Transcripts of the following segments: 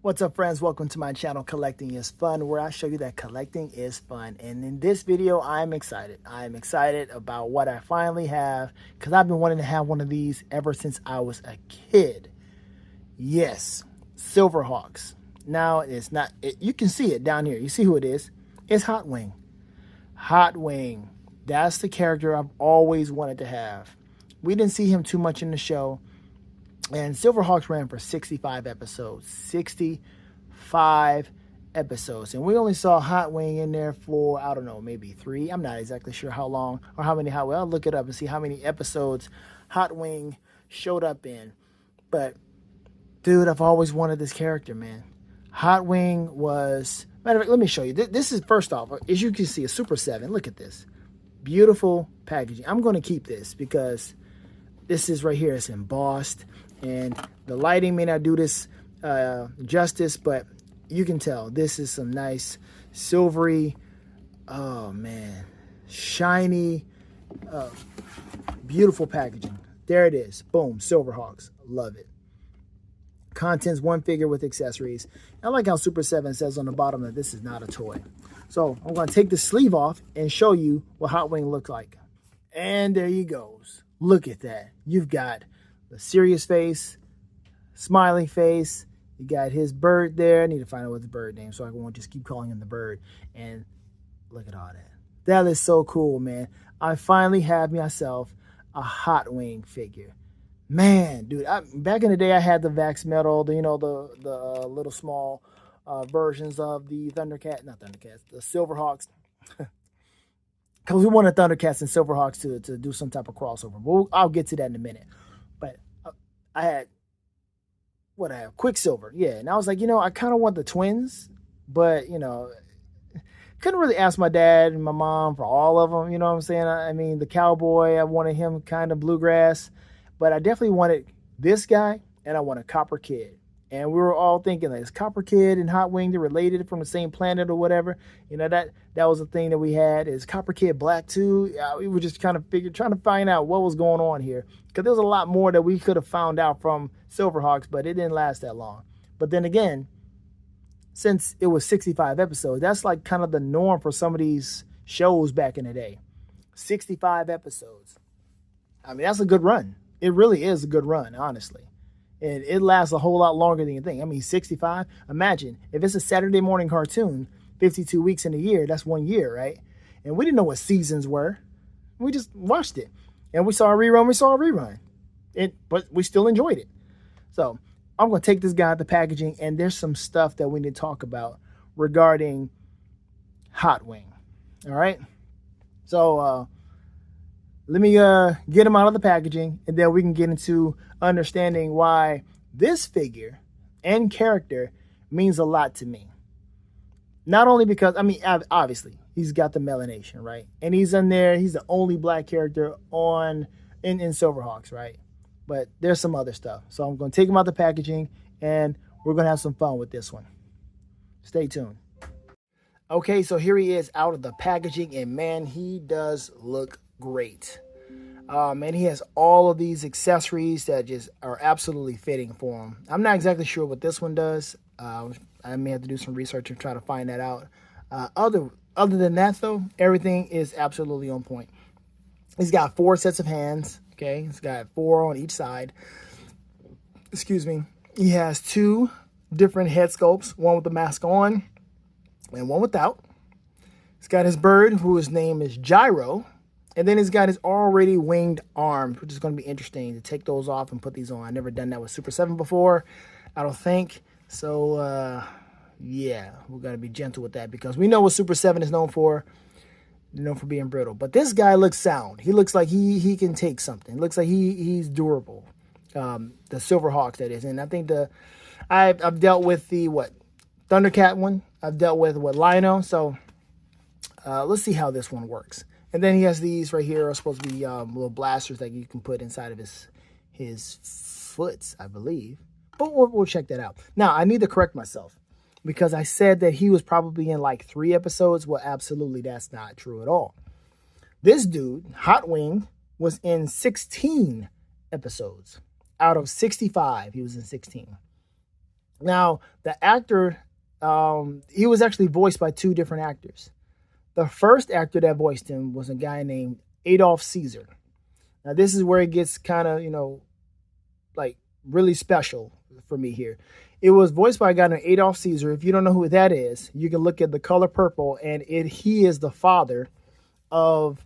What's up, friends? Welcome to my channel, Collecting is Fun, where I show you that collecting is fun. And in this video, I'm excited. I'm excited about what I finally have, because I've been wanting to have one of these ever since I was a kid. Yes, Silverhawks. Now, it's not, you can see it down here. You see who it is? It's Hotwing. Hotwing. That's the character I've always wanted to have. We didn't see him too much in the show. And Silverhawks ran for 65 episodes. 65 episodes. And we only saw Hotwing in there for, I don't know, maybe 3. I'm not exactly sure how long or how many. I'll look it up and see how many episodes Hotwing showed up in. But, dude, I've always wanted this character, man. Hotwing was... Matter of fact, let me show you. This is, first off, as you can see, a Super 7. Look at this. Beautiful packaging. I'm going to keep this because this is right here. It's embossed. And the lighting may not do this justice, but you can tell this is some nice silvery, oh man, shiny, beautiful packaging. There it is. Boom, Silverhawks. Love it. Contents: 1 figure with accessories. I like how Super 7 says on the bottom that this is not a toy. So I'm going to take the sleeve off and show you what Hotwing looks like. And there he goes. Look at that. You've got the serious face, smiley face. You got his bird there. I need to find out what the bird name, so I won't just keep calling him the bird. And look at all that. That is so cool, man. I finally have myself a Hotwing figure. Man, dude, back in the day, I had the Vax Metal, the little small versions of the the Silverhawks. Because we wanted Thundercats and Silverhawks to do some type of crossover. But I'll get to that in a minute. But I had, Quicksilver. Yeah, and I was like, I kind of want the twins. But, couldn't really ask my dad and my mom for all of them. You know what I'm saying? I mean, the cowboy, I wanted him kind of bluegrass. But I definitely wanted this guy, and I want a Copper Kid. And we were all thinking, like, is Copper Kid and Hotwing, they're related from the same planet or whatever. That was the thing that we had. Is Copper Kid black too? We were just kind of trying to find out what was going on here. Because there was a lot more that we could have found out from Silverhawks, but it didn't last that long. But then again, since it was 65 episodes, that's like kind of the norm for some of these shows back in the day. 65 episodes. I mean, that's a good run. It really is a good run, honestly. And it lasts a whole lot longer than you think. I mean, 65. Imagine if it's a Saturday morning cartoon, 52 weeks in a year, that's 1 year, right? And we didn't know what seasons were. We just watched it. And we saw a rerun. But we still enjoyed it. So I'm going to take this guy at the packaging, and there's some stuff that we need to talk about regarding Hotwing. All right? So let me get him out of the packaging, and then we can get into understanding why this figure and character means a lot to me. Not only because, I mean, obviously, he's got the melanation, right? And he's in there. He's the only black character in Silverhawks, right? But there's some other stuff. So I'm going to take him out the packaging, and we're going to have some fun with this one. Stay tuned. Okay, so here he is out of the packaging, and man, he does look great. And he has all of these accessories that just are absolutely fitting for him. I'm not exactly sure what this one does. I may have to do some research and try to find that out. Other than that, though, everything is absolutely on point. He's got 4 sets of hands. Okay, he's got 4 on each side. Excuse me. He has 2 different head sculpts, one with the mask on and one without. He's got his bird, whose name is Gyro. And then he's got his already winged arms, which is going to be interesting to take those off and put these on. I've never done that with Super 7 before, I don't think. So, yeah, we've got to be gentle with that because we know what Super 7 is known for. They're known for being brittle. But this guy looks sound. He looks like he can take something. It looks like he's durable. The Silverhawks, that is. And I think I've dealt with the, Thundercat one. I've dealt with, Lino. So, let's see how this one works. And then he has these right here are supposed to be little blasters that you can put inside of his foots, I believe. But we'll check that out. Now, I need to correct myself because I said that he was probably in like 3 episodes. Well, absolutely, that's not true at all. This dude, Hotwing, was in 16 episodes. Out of 65, he was in 16. Now, the actor, he was actually voiced by two different actors. The first actor that voiced him was a guy named Adolf Caesar. Now, this is where it gets kind of, like really special for me here. It was voiced by a guy named Adolf Caesar. If you don't know who that is, you can look at The Color Purple, and he is the father of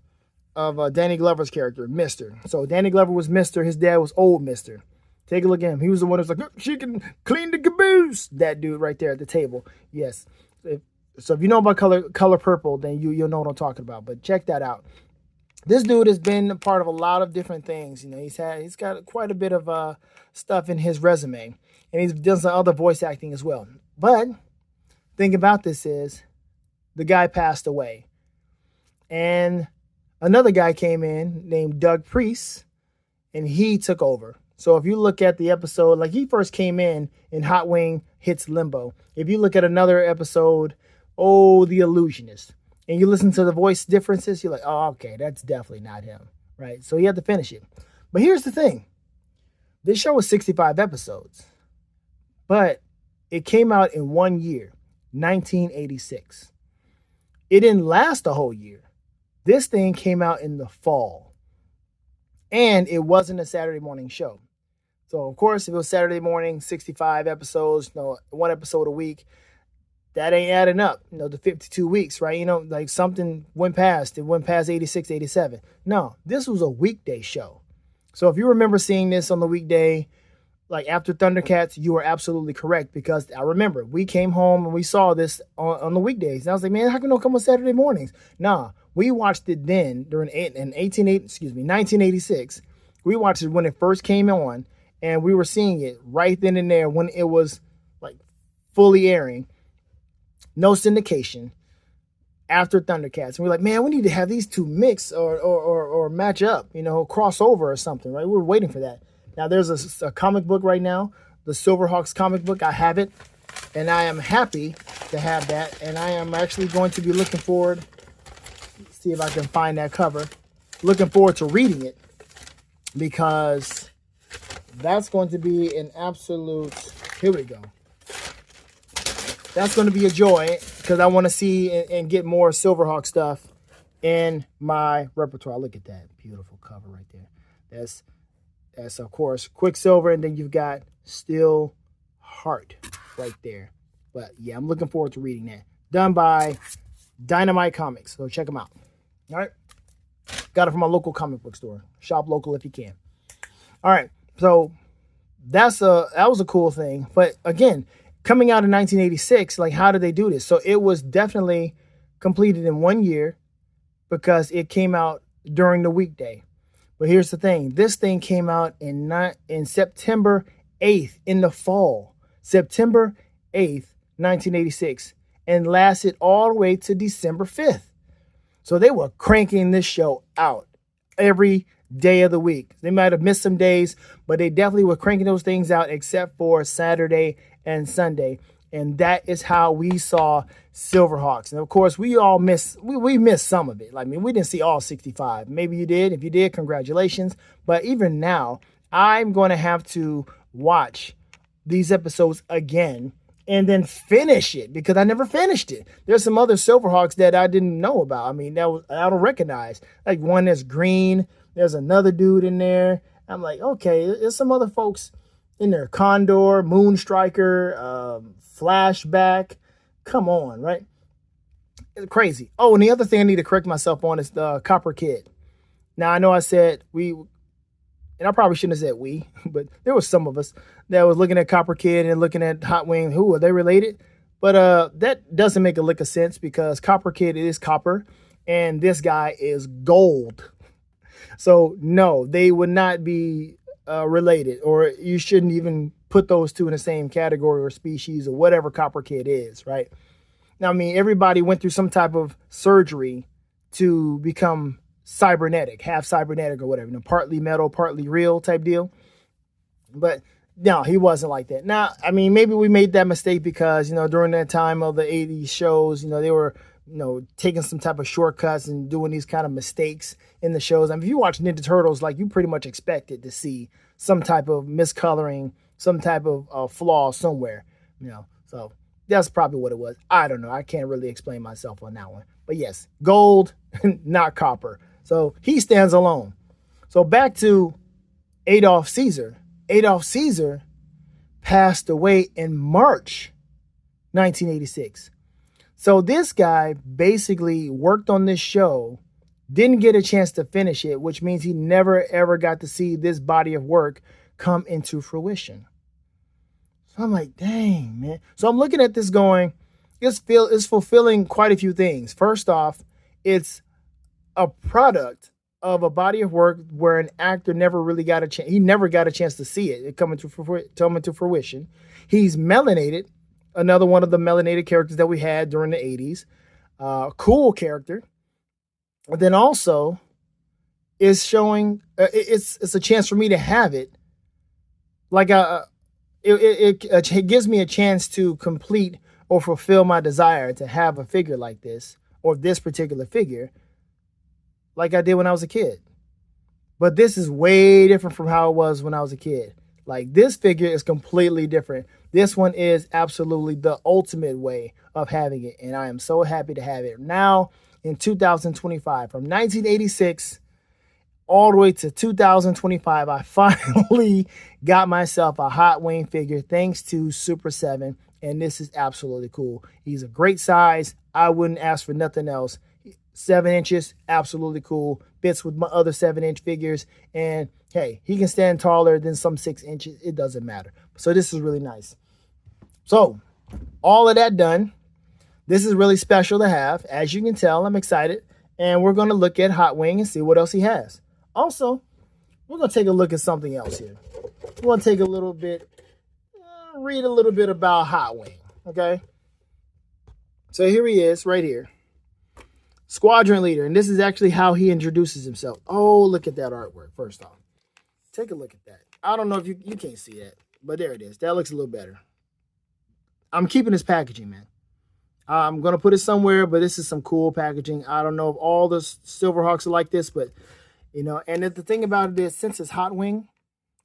Danny Glover's character, Mr. So Danny Glover was Mr. His dad was old Mr. Take a look at him. He was the one who was like, she can clean the caboose. That dude right there at the table. Yes. So if you know about Color Purple, then you'll know what I'm talking about. But check that out. This dude has been a part of a lot of different things. He's got quite a bit of stuff in his resume, and he's done some other voice acting as well. But thing about this is, the guy passed away, and another guy came in named Doug Priest, and he took over. So if you look at the episode, like he first came in Hotwing Hits Limbo. If you look at another episode, The Illusionist, and you listen to the voice differences, you're like, oh, okay, that's definitely not him, right? So you have to finish it. But here's the thing. This show was 65 episodes, but it came out in 1 year, 1986. It didn't last a whole year. This thing came out in the fall, and it wasn't a Saturday morning show. So, of course, if it was Saturday morning, 65 episodes, one episode a week, that ain't adding up, the 52 weeks, right? Like something went past. It went past 86, 87. No, this was a weekday show. So if you remember seeing this on the weekday, like after Thundercats, you were absolutely correct, because I remember we came home and we saw this on the weekdays. And I was like, man, how come it don't come on Saturday mornings? Nah, we watched it then during 1986. We watched it when it first came on, and we were seeing it right then and there when it was like fully airing. No syndication after Thundercats. And we're like, man, we need to have these two mix or match up, crossover or something, right? We're waiting for that. Now, there's a comic book right now, the Silverhawks comic book. I have it, and I am happy to have that. And I am actually going to be looking forward, see if I can find that cover, looking forward to reading it, because that's going to be an absolute, here we go. That's going to be a joy, because I want to see and get more Silverhawk stuff in my repertoire. Look at that beautiful cover right there. That's of course Quicksilver, and then you've got Steel Heart right there. But yeah, I'm looking forward to reading that. Done by Dynamite Comics, so check them out. All right, got it from my local comic book store. Shop local if you can. All right, so that was a cool thing. But again, coming out in 1986, like, how did they do this? So it was definitely completed in 1 year, because it came out during the weekday. But here's the thing. This thing came out in September 8th, in the fall. September 8th, 1986, and lasted all the way to December 5th. So they were cranking this show out every day of the week. They might have missed some days, but they definitely were cranking those things out, except for Saturday and Sunday. And that is how we saw Silverhawks. And of course, we missed some of it. We didn't see all 65. Maybe you did. If you did, congratulations. But even now, I'm going to have to watch these episodes again and then finish it, because I never finished it. There's some other Silverhawks that I didn't know about. I don't recognize. Like one that's green. There's another dude in there. I'm like, okay, there's some other folks in there. Condor, Moonstriker, Flashback. Come on, right? It's crazy. Oh, and the other thing I need to correct myself on is the Copper Kid. Now, I know I said we, and I probably shouldn't have said we, but there was some of us that was looking at Copper Kid and looking at Hotwing. Who are they related? But that doesn't make a lick of sense, because Copper Kid is copper, and this guy is gold. So no, they would not be related, or you shouldn't even put those two in the same category or species or whatever Copper Kid is, right? Now, everybody went through some type of surgery to become cybernetic, half cybernetic or whatever, partly metal, partly real type deal. But no, he wasn't like that. Now, maybe we made that mistake because, during that time of the 80s shows, they were taking some type of shortcuts and doing these kind of mistakes in the shows. I mean, if you watch Ninja Turtles, like, you pretty much expected to see some type of miscoloring, some type of flaw somewhere, So that's probably what it was. I don't know. I can't really explain myself on that one. But yes, gold, not copper. So he stands alone. So back to Adolf Caesar. Adolf Caesar passed away in March 1986. So this guy basically worked on this show, didn't get a chance to finish it, which means he never ever got to see this body of work come into fruition. So I'm like, dang, man. So I'm looking at this going, it's fulfilling quite a few things. First off, it's a product of a body of work where an actor never really got a chance. He never got a chance to see it come into fruition. He's melanated, another one of the melanated characters that we had during the 80s. Cool character. And then also is showing, it's a chance for me to have it. Like it gives me a chance to complete or fulfill my desire to have a figure like this, or this particular figure, like I did when I was a kid. But this is way different from how it was when I was a kid. Like, this figure is completely different. This one is absolutely the ultimate way of having it. And I am so happy to have it now in 2025. From 1986 all the way to 2025, I finally got myself a Hotwing figure thanks to Super 7. And this is absolutely cool. He's a great size. I wouldn't ask for nothing else. 7 inches, absolutely cool. Fits with my other 7-inch figures. And hey, he can stand taller than some 6 inches. It doesn't matter. So this is really nice. So all of that done. This is really special to have. As you can tell, I'm excited. And we're going to look at Hotwing and see what else he has. Also, we're going to take a look at something else here. We're going to take a little bit, read a little bit about Hotwing. Okay. So here he is right here. Squadron leader. And this is actually how he introduces himself. Oh, look at that artwork. First off, take a look at that. I don't know if you can't see that, but there it is. That looks a little better. I'm keeping his packaging, man. I'm going to put it somewhere, but this is some cool packaging. I don't know if all the Silverhawks are like this, but, and the thing about it is, since it's Hotwing,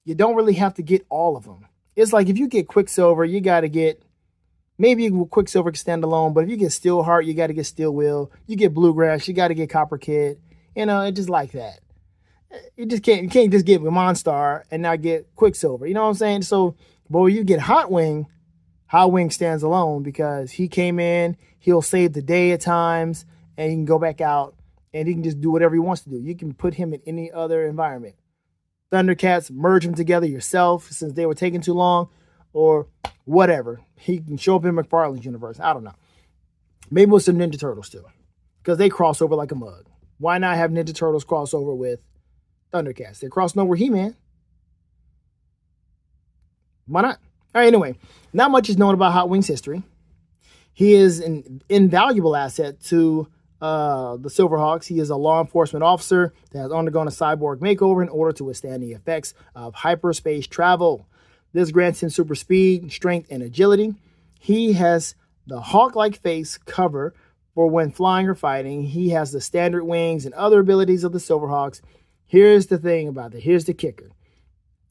you don't really have to get all of them. It's like if you get Quicksilver, you got to get, maybe Quicksilver can stand alone, but if you get Steelheart, you got to get Steel Wheel. You get Bluegrass, you got to get Copper Kid. It's just like that. You can't just get Monstar and not get Quicksilver. You know what I'm saying? So, but when you get Hotwing, Hotwing stands alone because he came in, he'll save the day at times, and he can go back out, and he can just do whatever he wants to do. You can put him in any other environment. Thundercats, merge them together yourself since they were taking too long, or whatever. He can show up in McFarlane's universe. I don't know. Maybe with some Ninja Turtles too, because they cross over like a mug. Why not have Ninja Turtles cross over with Thundercats? They're crossing over He-Man. Why not? All right, anyway, not much is known about Hotwing's history. He is an invaluable asset to the Silverhawks. He is a law enforcement officer that has undergone a cyborg makeover in order to withstand the effects of hyperspace travel. This grants him super speed, strength, and agility. He has the hawk-like face cover for when flying or fighting. He has the standard wings and other abilities of the Silverhawks. Here's the thing about it. Here's the kicker.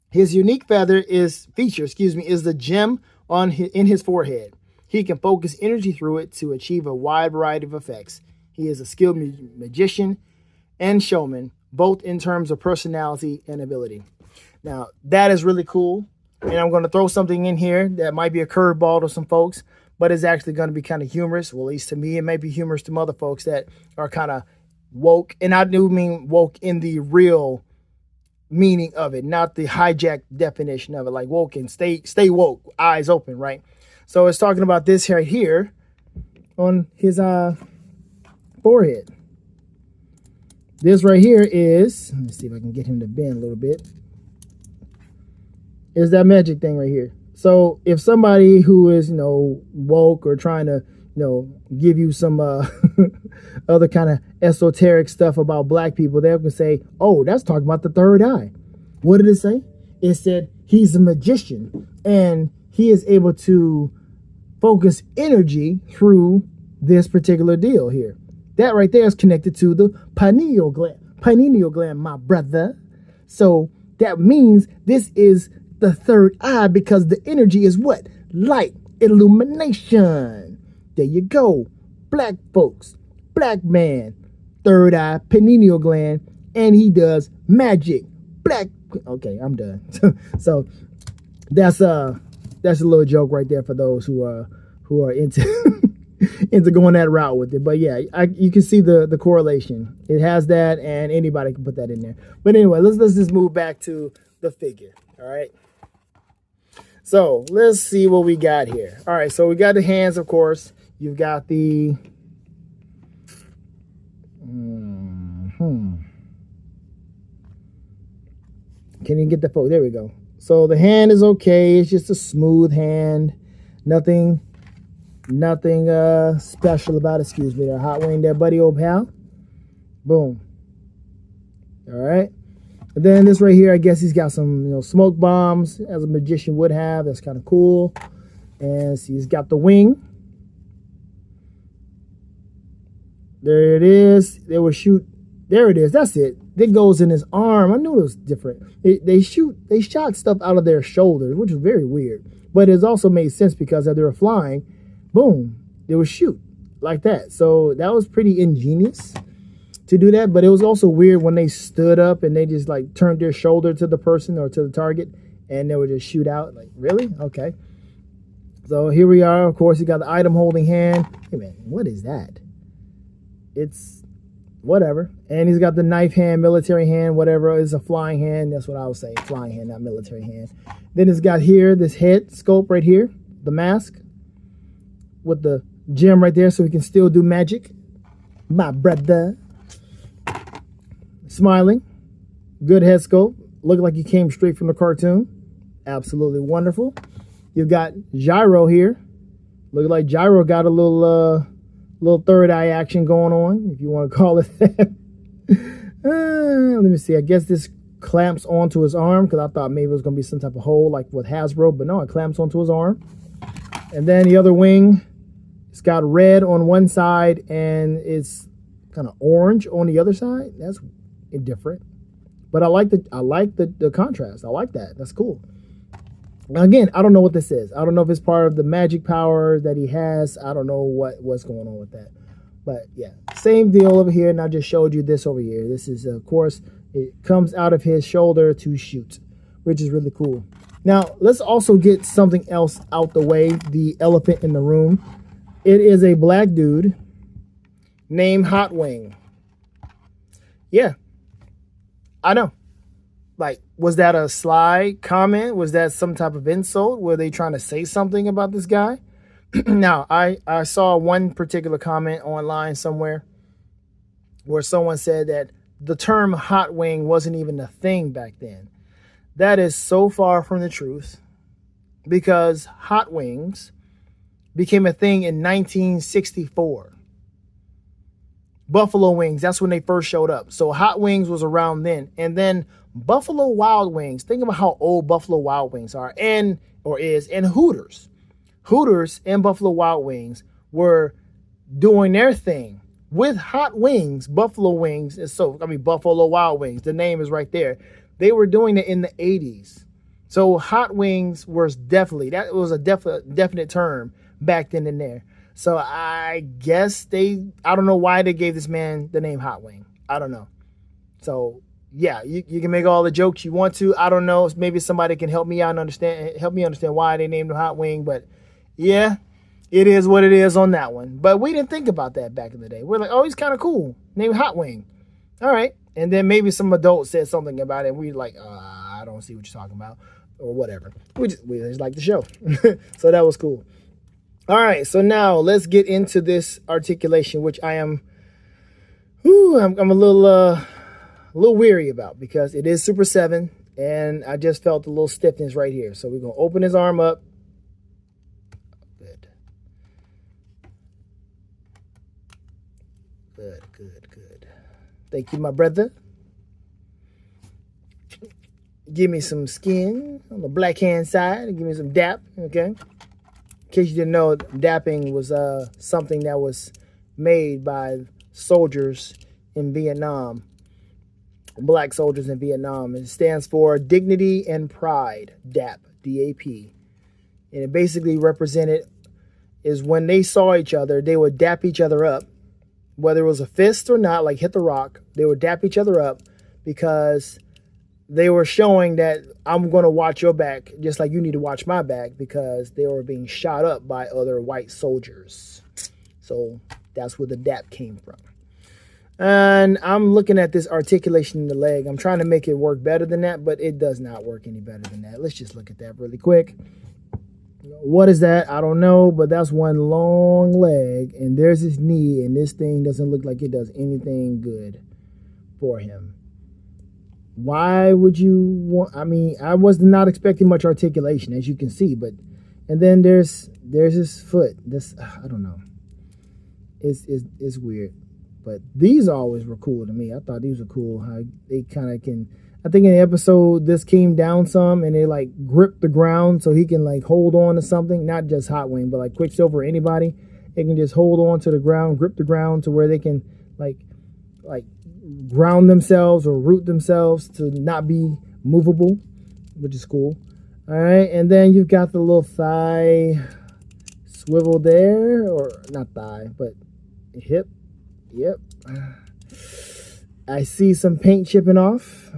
His unique feather is the gem in his forehead. He can focus energy through it to achieve a wide variety of effects. He is a skilled magician and showman, both in terms of personality and ability. Now, that is really cool. And I'm going to throw something in here that might be a curveball to some folks, but it's actually going to be kind of humorous. Well, at least to me, it may be humorous to other folks that are kind of woke. And I do mean woke in the real meaning of it, not the hijacked definition of it, like woke and stay woke, eyes open, right? So it's talking about this right here on his forehead. This right here is, let's see if I can get him to bend a little bit, is that magic thing right here. So if somebody who is, woke or trying to, give you some other kind of esoteric stuff about black people, they can say, oh, that's talking about the third eye. What did it say? It said he's a magician and he is able to focus energy through this particular deal here. That right there is connected to the pineal gland. Pineal gland, my brother. So that means this is the third eye because the energy is what? Light, illumination. There you go. Black folks, black man, third eye, pineal gland, and he does magic. Black. Okay, I'm done. So that's a little joke right there for those who are into into going that route with it. But yeah, you can see the correlation. It has that, and anybody can put that in there. But anyway, let's just move back to the figure. All right. So let's see what we got here. All right, so we got the hands, of course. You've got the Can you get the photo? There we go. So the hand is okay. It's just a smooth hand. Nothing special about it. Excuse me, the Hotwing there, buddy, old pal. Boom. All right. And then this right here, I guess he's got some, smoke bombs, as a magician would have. That's kind of cool. And see, he's got the wing. There it is. They will shoot. There it is. That's it. It goes in his arm. I knew it was different. They shot stuff out of their shoulders, which was very weird. But it also made sense because as they were flying, boom, they would shoot like that. So that was pretty ingenious to do that. But it was also weird when they stood up and they just like turned their shoulder to the person or to the target and they would just shoot out. Like, really? Okay. So here we are. Of course, you got the item holding hand. Hey, man, what is that? It's whatever. And he's got the knife hand, military hand, whatever. It's a flying hand. That's what I was saying. Flying hand, not military hand. Then it's got here, this head sculpt right here, the mask with the gem right there so he can still do magic. My brother. Smiling. Good head sculpt. Look like he came straight from the cartoon. Absolutely wonderful. You've got Gyro here. Look like Gyro got a little third eye action going on, if you want to call it that. Let me see. I guess this clamps onto his arm because I thought maybe it was going to be some type of hole like with Hasbro, but no, it clamps onto his arm. And then the other wing, it's got red on one side and it's kind of orange on the other side. That's different, but I like the contrast. I like that. That's cool. Now, again, I don't know what this is. I don't know if it's part of the magic power that he has. I don't know what's going on with that. But yeah, same deal over here. And I just showed you this over here. This is, of course, it comes out of his shoulder to shoot, which is really cool. Now, let's also get something else out the way. The elephant in the room. It is a black dude named Hotwing. Yeah, I know. Like, was that a sly comment? Was that some type of insult? Were they trying to say something about this guy? Now, I saw one particular comment online somewhere where someone said that the term Hotwing wasn't even a thing back then. That is so far from the truth because Hot Wings became a thing in 1964. Buffalo Wings, that's when they first showed up. So Hot Wings was around then. And then Buffalo Wild Wings, think about how old Buffalo Wild Wings are and Hooters. Hooters and Buffalo Wild Wings were doing their thing with Hot Wings, Buffalo Wings. Buffalo Wild Wings, the name is right there. They were doing it in the 80s. So Hot Wings was that was a definite term back then and there. So I guess I don't know why they gave this man the name Hotwing. I don't know. So yeah, you can make all the jokes you want to. I don't know. Maybe somebody can help me out and understand why they named him Hotwing. But yeah, it is what it is on that one. But we didn't think about that back in the day. We're like, oh, he's kind of cool. Named Hotwing. All right. And then maybe some adult said something about it. And we like, I don't see what you're talking about or whatever. We just like the show. So that was cool. All right, so now let's get into this articulation, which I'm a little weary about because it is Super 7, and I just felt a little stiffness right here. So we're gonna open his arm up. Good. Thank you, my brother. Give me some skin on the black hand side and give me some dap, okay? In case you didn't know, dapping was something that was made by soldiers in Vietnam, black soldiers in Vietnam. It stands for Dignity and Pride, DAP, DAP. And it basically represented is when they saw each other, they would dap each other up, whether it was a fist or not, like hit the rock, they would dap each other up because they were showing that I'm going to watch your back just like you need to watch my back, because they were being shot up by other white soldiers. So that's where the dap came from. And I'm looking at this articulation in the leg. I'm trying to make it work better than that, but it does not work any better than that. Let's just look at that really quick. What is that? I don't know, but that's one long leg, and there's his knee, and this thing doesn't look like it does anything good for him. Why would you want? I mean, I was not expecting much articulation, as you can see, but and then there's his foot. This I don't know. It's weird, but these always were cool to me. I thought these were cool. How they kind of can. I think in the episode this came down some, and they like grip the ground so he can like hold on to something. Not just Hotwing, but like Quicksilver or anybody, they can just hold on to the ground, grip the ground to where they can like ground themselves or root themselves to not be movable, which is cool. All right, and then you've got the little thigh swivel there, or not thigh, but hip. Yep. I see some paint chipping off.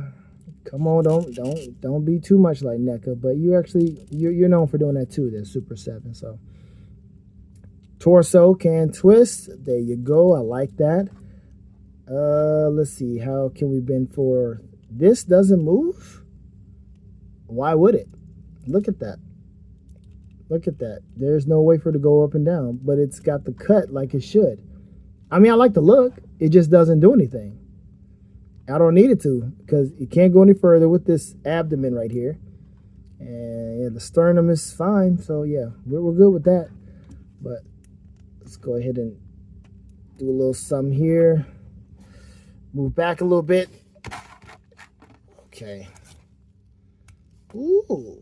Come on, don't be too much like NECA, but you're known for doing that too. There's Super 7, so torso can twist. There you go. I like that. Let's see. How can we bend for this? Doesn't move. Why would it? Look at that. Look at that. There's no way for it to go up and down, but it's got the cut like it should. I mean, I like the look. It just doesn't do anything. I don't need it to, because it can't go any further with this abdomen right here. And yeah, the sternum is fine. So yeah, we're good with that. But let's go ahead and do a little sum here. Move back a little bit. Okay. Ooh,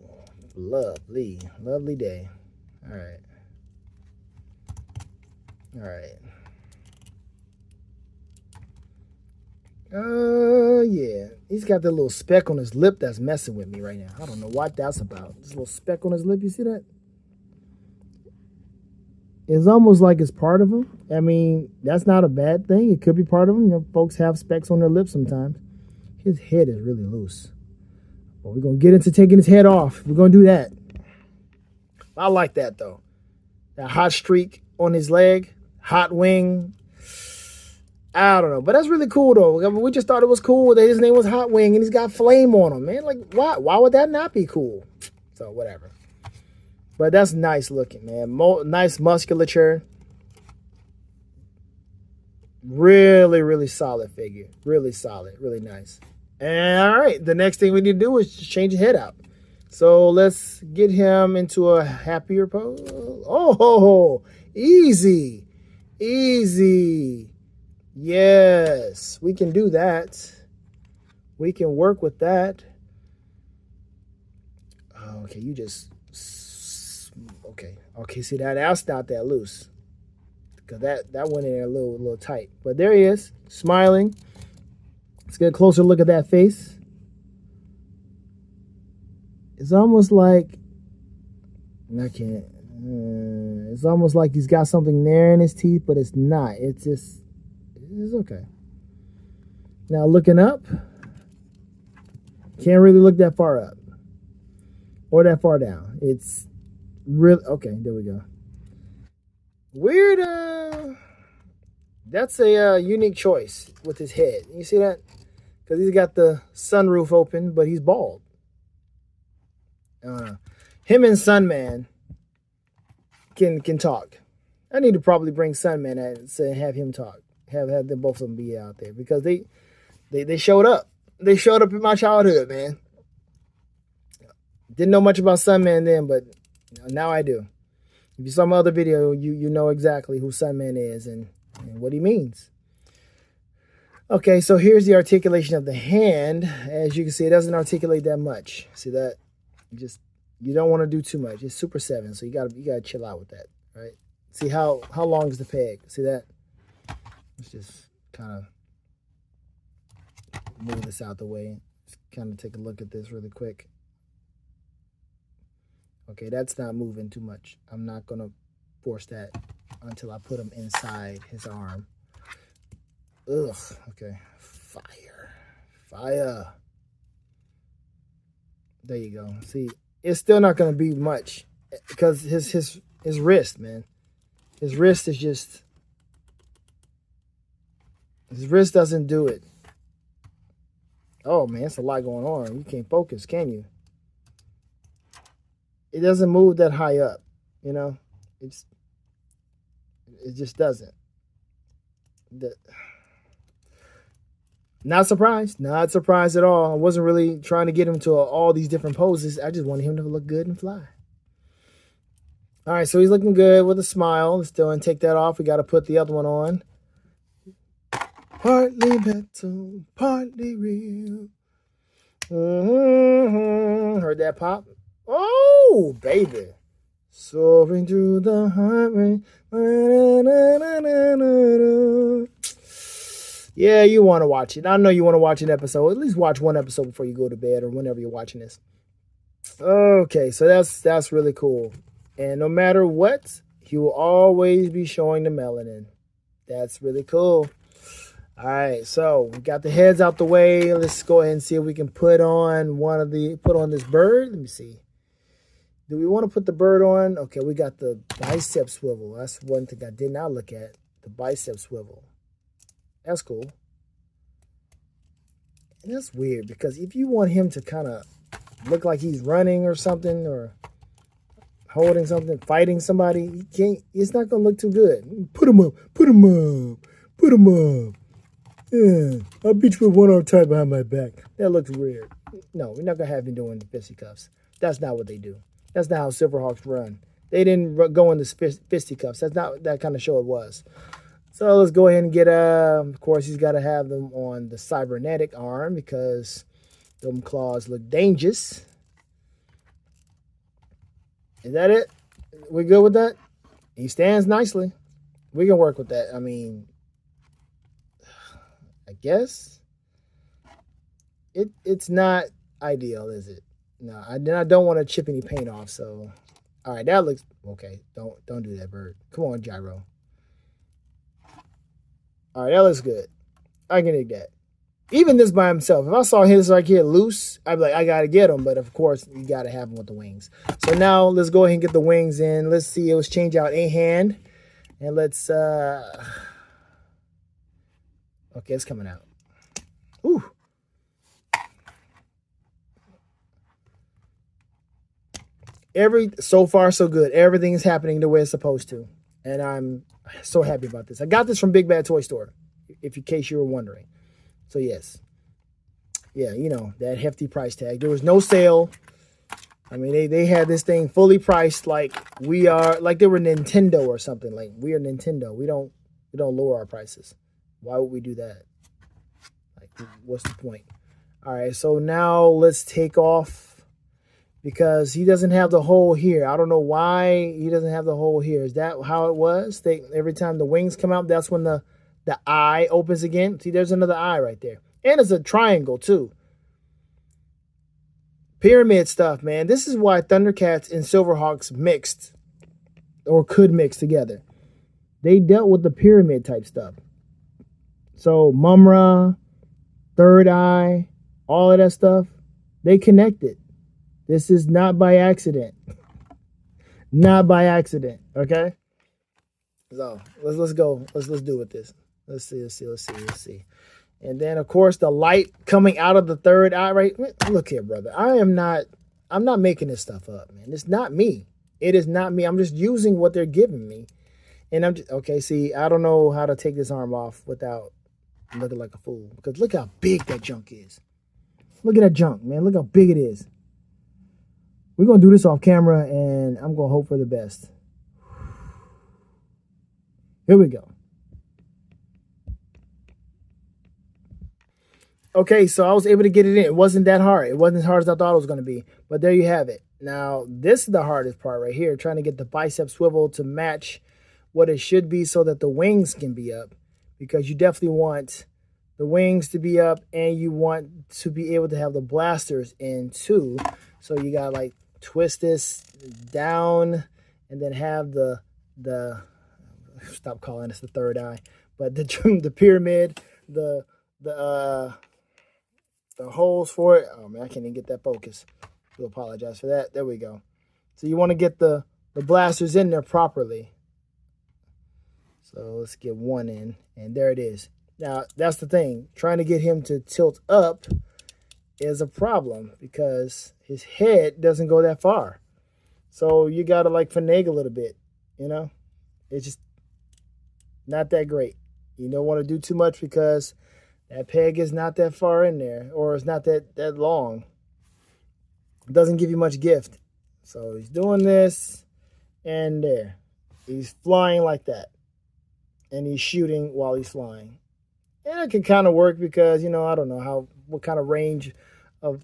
lovely, lovely day. All right. All right. Yeah. He's got that little speck on his lip that's messing with me right now. I don't know what that's about. This little speck on his lip, you see that? It's almost like it's part of him. I mean, that's not a bad thing. It could be part of him. You know, folks have specks on their lips sometimes. His head is really loose. Well, we're going to get into taking his head off. We're going to do that. I like that, though. That hot streak on his leg. Hotwing. I don't know. But that's really cool, though. I mean, we just thought it was cool that his name was Hotwing and he's got flame on him, man. Like, why? Why would that not be cool? So, whatever. But that's nice looking, man. Nice musculature. Really, really solid figure. Really solid. Really nice. And all right, the next thing we need to do is just change his head out. So let's get him into a happier pose. Oh, easy. Easy. Yes, we can do that. We can work with that. Okay, you just... Okay, see that's not that loose. Because that went in there a little tight. But there he is, smiling. Let's get a closer look at that face. It's almost like... I can't... it's almost like he's got something there in his teeth, but it's not. It's just... It's okay. Now looking up. Can't really look that far up. Or that far down. It's... really okay. There we go. Weird. That's a unique choice with his head. You see that? Because he's got the sunroof open, but he's bald. Him and Sunman can talk. I need to probably bring Sunman and have him talk. Have them both of them be out there, because they showed up. They showed up in my childhood, man. Didn't know much about Sunman then, but now I do. If you saw my other video, you know exactly who Sunman is and what he means. Okay, so here's the articulation of the hand. As you can see, it doesn't articulate that much. See that? You don't want to do too much. It's Super 7, so you gotta chill out with that, right? See how long is the peg? See that? Let's just kind of move this out the way. Let's kind of take a look at this really quick. Okay, that's not moving too much. I'm not going to force that until I put him inside his arm. Ugh, okay. Fire. Fire. There you go. See, it's still not going to be much because his wrist, man. His wrist is just... His wrist doesn't do it. Oh, man, it's a lot going on. You can't focus, can you? It doesn't move that high up, you know? It just doesn't. Not surprised. Not surprised at all. I wasn't really trying to get him to all these different poses. I just wanted him to look good and fly. All right, so he's looking good with a smile. Let's go and take that off. We got to put the other one on. Partly metal, partly real. Heard that pop? Oh, baby. Soaring through the highway. Yeah, you want to watch it. I know you want to watch an episode. At least watch one episode before you go to bed or whenever you're watching this. Okay, so that's really cool. And no matter what, he will always be showing the melanin. That's really cool. All right, so we got the heads out the way. Let's go ahead and see if we can put on this bird. Let me see. Do we want to put the bird on? Okay, we got the bicep swivel. That's one thing I did not look at. The bicep swivel. That's cool. And that's weird because if you want him to kind of look like he's running or something or holding something, fighting somebody, he can't. It's not gonna look too good. Put him up. Put him up. Put him up. Yeah, I'll beat you with one arm tied behind my back. That looks weird. No, we're not gonna have him doing the fisticuffs. That's not what they do. That's not how Silverhawks run. They didn't go in the fisticuffs. That's not that kind of show it was. So let's go ahead and get, of course, he's got to have them on the cybernetic arm because them claws look dangerous. Is that it? We good with that? He stands nicely. We can work with that. I mean, I guess it's not ideal, is it? No, I don't want to chip any paint off. So, all right, that looks okay. Don't do that, bird. Come on, Gyro. All right, that looks good. I can dig that. Even this by himself. If I saw his right here loose, I'd be like, I got to get him. But, of course, you got to have him with the wings. So now let's go ahead and get the wings in. Let's see. Let's change out a hand. And let's... Okay, it's coming out. Ooh. So far, so good. Everything is happening the way it's supposed to. And I'm so happy about this. I got this from Big Bad Toy Store, in case you were wondering. So, yes. Yeah, you know, that hefty price tag. There was no sale. I mean, they had this thing fully priced like we are, like they were Nintendo or something. Like, we are Nintendo. We don't lower our prices. Why would we do that? Like, what's the point? All right, so now let's take off. Because he doesn't have the hole here. I don't know why he doesn't have the hole here. Is that how it was? Every time the wings come out, that's when the eye opens again. See, there's another eye right there. And it's a triangle, too. Pyramid stuff, man. This is why Thundercats and Silverhawks mixed or could mix together. They dealt with the pyramid type stuff. So, Mumra, Third Eye, all of that stuff, they connected. This is not by accident. Not by accident, okay? So, let's go. Let's do with this. Let's see. And then, of course, the light coming out of the third eye, right? Look here, brother. I'm not making this stuff up, man. It's not me. It is not me. I'm just using what they're giving me. And I'm just, okay, see, I don't know how to take this arm off without looking like a fool. Because look how big that junk is. Look at that junk, man. Look how big it is. We're going to do this off camera, and I'm going to hope for the best. Here we go. Okay, so I was able to get it in. It wasn't that hard. It wasn't as hard as I thought it was going to be. But there you have it. Now, this is the hardest part right here, trying to get the bicep swivel to match what it should be so that the wings can be up. because you definitely want the wings to be up and you want to be able to have the blasters in too. So you got like twist this down and then have the stop calling this the third eye, but the pyramid, the the the holes for it. Oh man, I can't even get that focus. I apologize for that. There we go. So you want to get the blasters in there properly. So let's get one in, and there it is. Now that's the thing. Trying to get him to tilt up is a problem because his head doesn't go that far. So you gotta like finagle a little bit, you know? It's just not that great. You don't want to do too much because that peg is not that far in there, or it's not that long. It doesn't give you much gift. So he's doing this, and there. He's flying like that. And he's shooting while he's flying. And it can kind of work because, you know, I don't know what kind of range of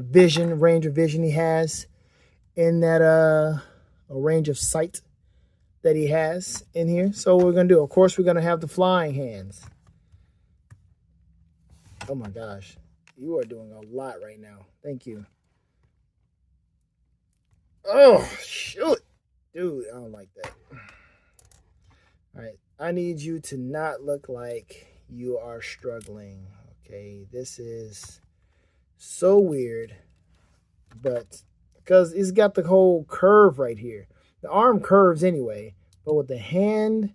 vision he has in that a range of sight that he has in here. So what we're going to do, of course, we're going to have the flying hands. Oh my gosh, you are doing a lot right now. Thank you. Oh, shoot. Dude, I don't like that. All right, I need you to not look like you are struggling. Okay, this is so weird, but because he's got the whole curve right here. The arm curves anyway, but with the hand,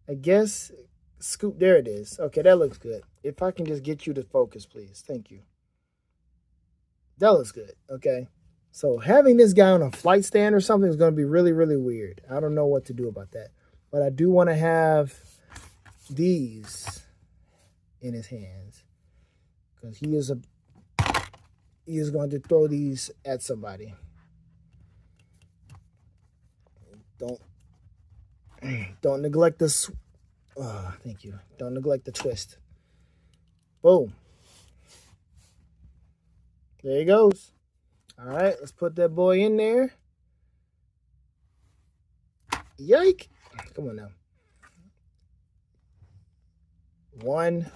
I guess, scoop, there it is. Okay, that looks good. If I can just get you to focus, please. Thank you. That looks good. Okay. So having this guy on a flight stand or something is going to be really, really weird. I don't know what to do about that. But I do want to have these in his hands because he is going to throw these at somebody. Don't neglect this. Oh, thank you. Don't neglect the twist. Boom. There he goes. All right, let's put that boy in there. Yike. Come on now. 1,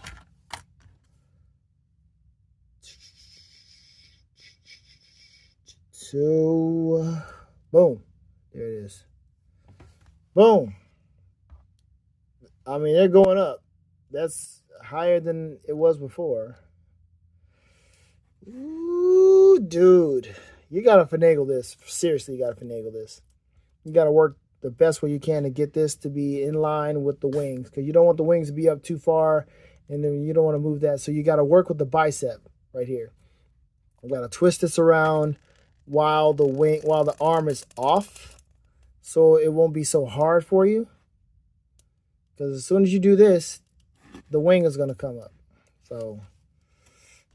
2, boom. There it is. Boom. I mean, they're going up. That's higher than it was before. Ooh, dude. You got to finagle this. Seriously, you got to finagle this. You got to work the best way you can to get this to be in line with the wings because you don't want the wings to be up too far and then you don't want to move that. So you got to work with the bicep right here. You got to twist this around while the arm is off so it won't be so hard for you. Because as soon as you do this, the wing is going to come up. So,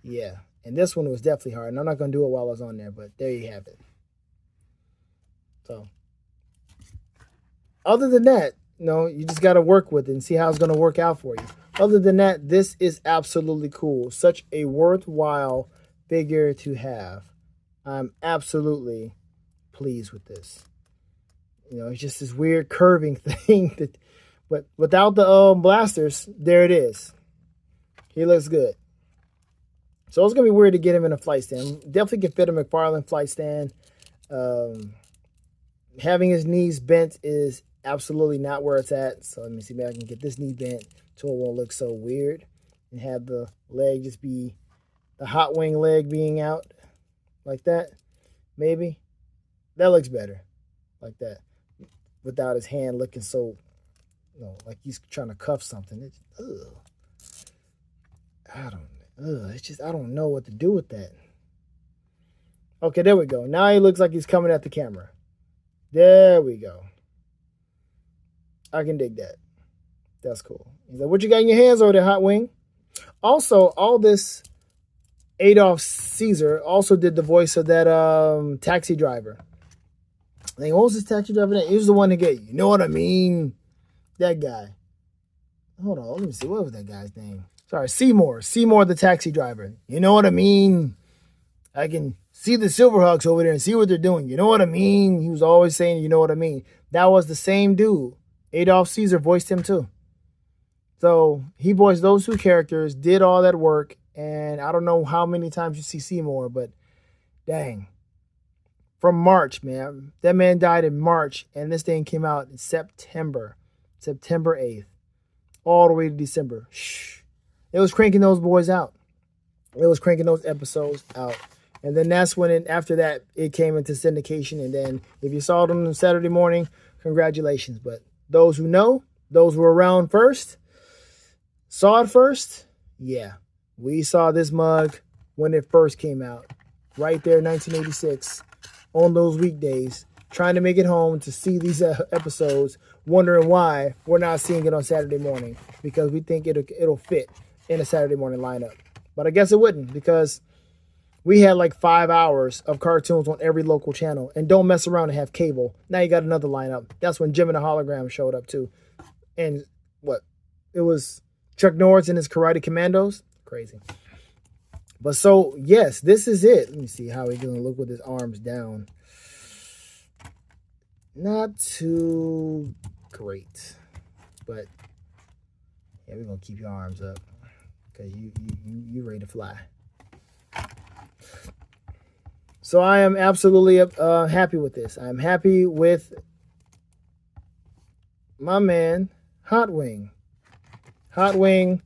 yeah. And this one was definitely hard. And I'm not going to do it while I was on there, but there you have it. So, other than that, you just got to work with it and see how it's going to work out for you. Other than that, this is absolutely cool. Such a worthwhile figure to have. I'm absolutely pleased with this. It's just this weird curving thing that. But without the blasters, there it is. He looks good. So it's going to be weird to get him in a flight stand. Definitely can fit a McFarlane flight stand. Having his knees bent is absolutely not where it's at. So let me see if I can get this knee bent so it won't look so weird. And have the leg just be the Hotwing leg being out like that. Maybe. That looks better. Like that. Without his hand looking so... like he's trying to cuff something. I don't know what to do with that. Okay, there we go. Now he looks like he's coming at the camera. There we go. I can dig that. That's cool. He's like, what you got in your hands over there, Hotwing? Also, all this Adolf Caesar also did the voice of that taxi driver. What was this taxi driver name? He was the one to get, you know what I mean? That guy. Hold on, let me see. What was that guy's name? Sorry, Seymour. Seymour, the taxi driver. You know what I mean? I can see the Silverhawks over there and see what they're doing. You know what I mean? He was always saying, you know what I mean? That was the same dude. Adolf Caesar voiced him too. So he voiced those two characters, did all that work, and I don't know how many times you see Seymour, but dang. From March, man. That man died in March, and this thing came out in September 8th, all the way to December. Shh. It was cranking those boys out. It was cranking those episodes out. And then that's when, after that, it came into syndication. And then if you saw them on Saturday morning, congratulations. But those who know, those who were around first, saw it first, yeah. We saw this mug when it first came out. Right there, 1986, on those weekdays, trying to make it home to see these episodes, wondering why we're not seeing it on Saturday morning, because we think it'll fit in a Saturday morning lineup. But I guess it wouldn't, because we had like 5 hours of cartoons on every local channel. And don't mess around and have cable. Now you got another lineup. That's when Jim and the Hologram showed up too. And what? It was Chuck Norris and his Karate Commandos. Crazy. But so, yes, this is it. Let me see how he's going to look with his arms down. Not too great. But, yeah, we're going to keep your arms up. Because you ready to fly. So I am absolutely happy with this. I'm happy with my man, Hotwing. Hotwing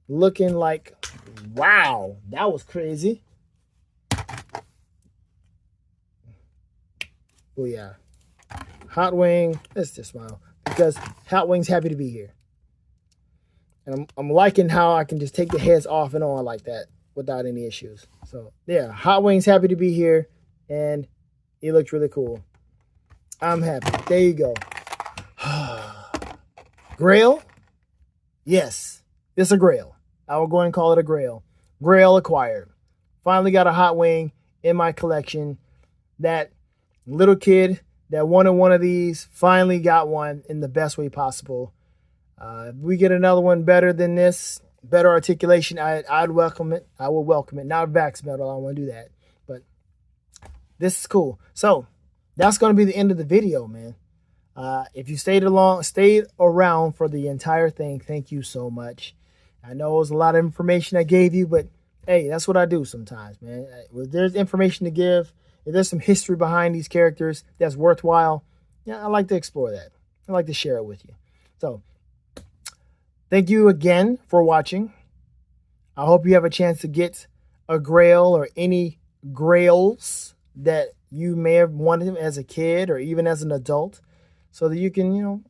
looking like, wow, that was crazy. Oh, yeah. Hotwing, let's just smile. Because Hotwing's happy to be here. And I'm liking how I can just take the heads off and on like that without any issues. So, yeah, Hotwing's happy to be here. And he looks really cool. I'm happy. There you go. Grail? Yes, it's a Grail. I will go ahead and call it a Grail. Grail acquired. Finally got a Hotwing in my collection. That little kid that wanted one of these finally got one in the best way possible. If we get another one better than this, better articulation, I'd welcome it. I will welcome it. Not Vax Metal. I don't want to do that. But this is cool. So that's going to be the end of the video, man. If you stayed around for the entire thing, thank you so much. I know it was a lot of information I gave you, but hey, that's what I do sometimes, man. If there's information to give, if there's some history behind these characters that's worthwhile, yeah, I like to explore that. I like to share it with you. So thank you again for watching. I hope you have a chance to get a Grail or any Grails that you may have wanted as a kid or even as an adult, so that you can,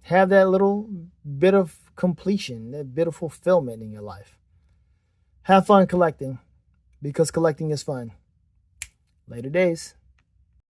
have that little bit of completion, that bit of fulfillment in your life. Have fun collecting, because collecting is fun. Later days.